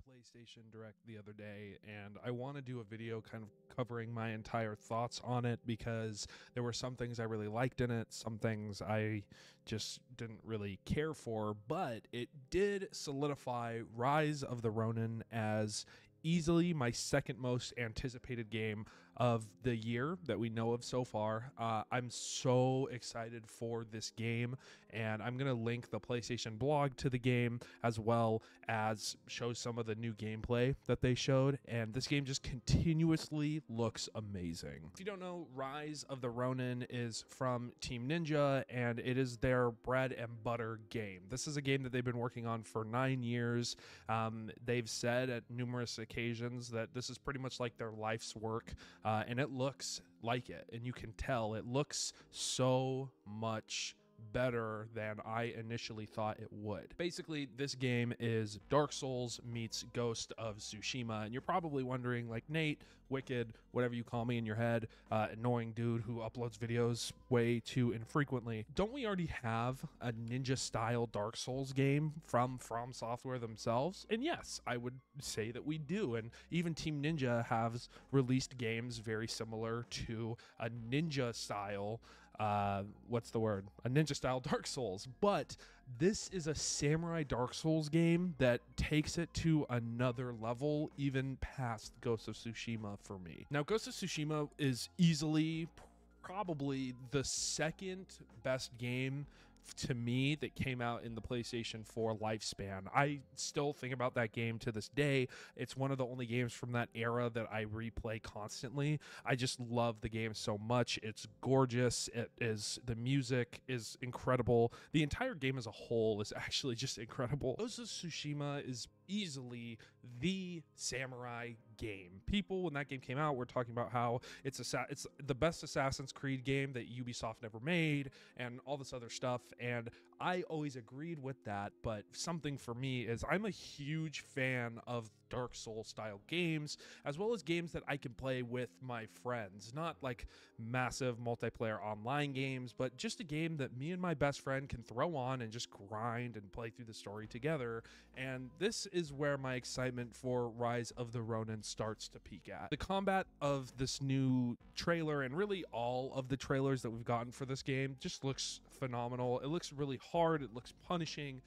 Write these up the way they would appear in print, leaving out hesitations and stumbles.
PlayStation Direct the other day, and I want to do a video kind of covering my entire thoughts on it because there were some things I really liked in it, some things I just didn't really care for, but it did solidify Rise of the Ronin as easily my second most anticipated game of the year that we know of so far. I'm so excited for this game, and I'm going to link the PlayStation blog to the game as well as show some of the new gameplay that they showed, and this game just continuously looks amazing. If you don't know, Rise of the Ronin is from Team Ninja, and it is their bread and butter game. This is a game that they've been working on for 9 years. They've said at numerous occasions that this is pretty much like their life's work, and it looks like it, and you can tell it looks so much better than I initially thought it would. Basically, this game is Dark Souls meets Ghost of Tsushima, and you're probably wondering, like, Nate, Whikked, whatever you call me in your head, annoying dude who uploads videos way too infrequently, don't we already have a ninja-style Dark Souls game from Software themselves? And yes, I would say that we do, and even Team Ninja has released games very similar to a ninja-style, what's the word? A ninja-style Dark Souls, but this is a samurai Dark Souls game that takes it to another level, even past Ghost of Tsushima for me. Now, Ghost of Tsushima is easily probably the second best game to me that came out in the PlayStation 4 lifespan. I still think about that game to this day. It's one of the only games from that era that I replay constantly. I just love the game so much. It's gorgeous. The music is incredible. The entire game as a whole is actually just incredible. Ghost of Tsushima is easily the samurai game. People, when that game came out, were talking about how it's the best Assassin's Creed game that Ubisoft never made and all this other stuff, and I always agreed with that. But something for me is I'm a huge fan of Dark Souls style games, as well as games that I can play with my friends, not like massive multiplayer online games, but just a game that me and my best friend can throw on and just grind and play through the story together. And this is where my excitement for Rise of the Ronin starts to peak at. The combat of this new trailer, and really all of the trailers that we've gotten for this game, just looks phenomenal. It looks really hard, it looks punishing,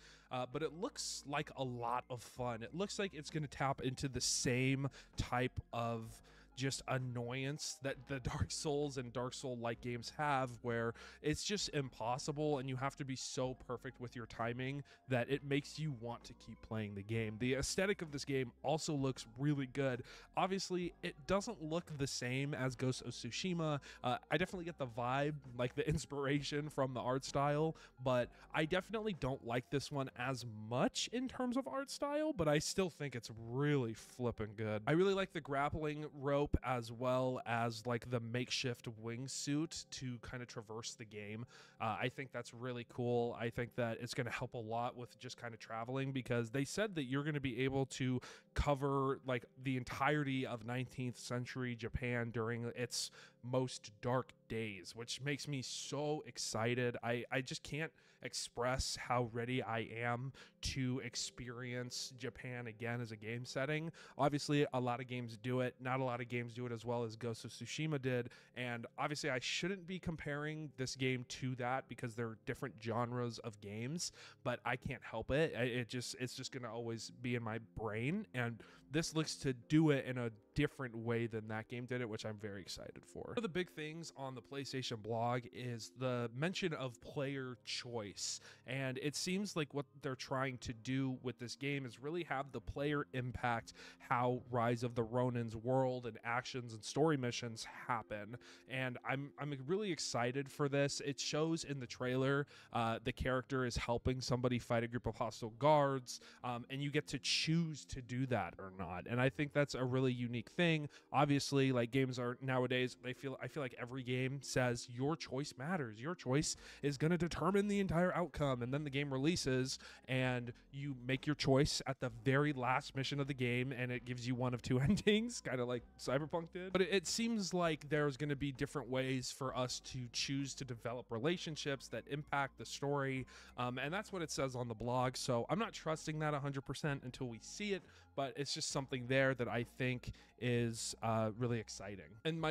but it looks like a lot of fun. It looks like it's going to tap into the same type of just annoyance that the Dark Souls and Dark Soul-like games have, where it's just impossible and you have to be so perfect with your timing that it makes you want to keep playing the game. The aesthetic of this game also looks really good. Obviously, it doesn't look the same as Ghost of Tsushima. I definitely get the vibe, like the inspiration from the art style, but I definitely don't like this one as much in terms of art style, but I still think it's really flipping good. I really like the grappling rope as well as like the makeshift wingsuit to kind of traverse the game. I think that's really cool. I think that it's going to help a lot with just kind of traveling, because they said that you're going to be able to cover like the entirety of 19th century Japan during its most dark days, which makes me so excited. I just can't express how ready I am to experience Japan again as a game setting. Obviously, a lot of games do it. Not a lot of games do it as well as Ghost of Tsushima did, and obviously I shouldn't be comparing this game to that because they're different genres of games, but I can't help it. It's just gonna always be in my brain, and this looks to do it in a different way than that game did it, which I'm very excited for. One of the big things on the PlayStation blog is the mention of player choice, and it seems like what they're trying to do with this game is really have the player impact how Rise of the Ronin's world and actions and story missions happen, and I'm really excited for this. It shows in the trailer the character is helping somebody fight a group of hostile guards, and you get to choose to do that or not, and I think that's a really unique thing. Obviously, like, games are nowadays, they feel like every game says your choice matters. Your choice is going to determine the entire outcome. And then the game releases and you make your choice at the very last mission of the game, and it gives you one of two endings, kind of like Cyberpunk did. But it seems like there's going to be different ways for us to choose to develop relationships that impact the story. And that's what it says on the blog. So I'm not trusting that 100% until we see it, but it's just something there that I think is really exciting. And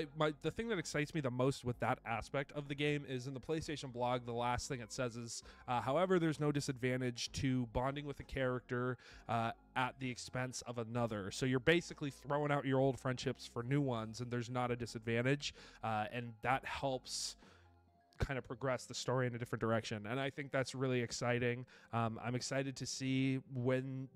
the thing that excites me the most with that aspect of the game is in the PlayStation blog, the last thing it says is, however, there's no disadvantage to bonding with a character at the expense of another. So you're basically throwing out your old friendships for new ones, and there's not a disadvantage, and that helps kind of progress the story in a different direction. And I think that's really exciting. I'm excited to see when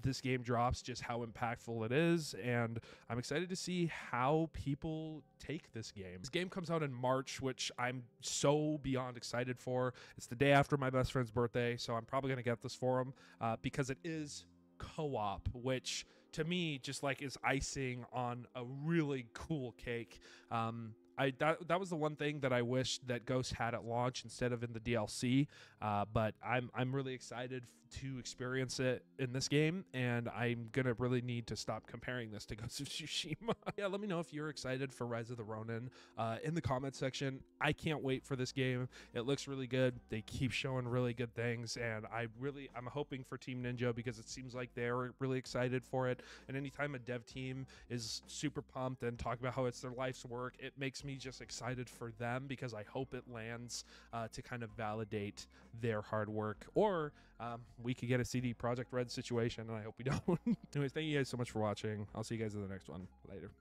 this game drops just how impactful it is, and I'm excited to see how people take this game. This game comes out in March, which I'm so beyond excited for. It's the day after my best friend's birthday, so I'm probably going to get this for him because it is co-op, which to me just like is icing on a really cool cake. That was the one thing that I wish that Ghost had at launch instead of in the DLC. But I'm really excited to experience it in this game, and I'm gonna really need to stop comparing this to Ghost of Tsushima. Yeah, let me know if you're excited for Rise of the Ronin in the comment section. I can't wait for this game. It looks really good. They keep showing really good things, and I'm hoping for Team Ninja because it seems like they're really excited for it. And anytime a dev team is super pumped and talk about how it's their life's work, it makes me just excited for them because I hope it lands to kind of validate their hard work, or we could get a CD Projekt Red situation, and I hope we don't. Anyways, thank you guys so much for watching. I'll see you guys in the next one. Later.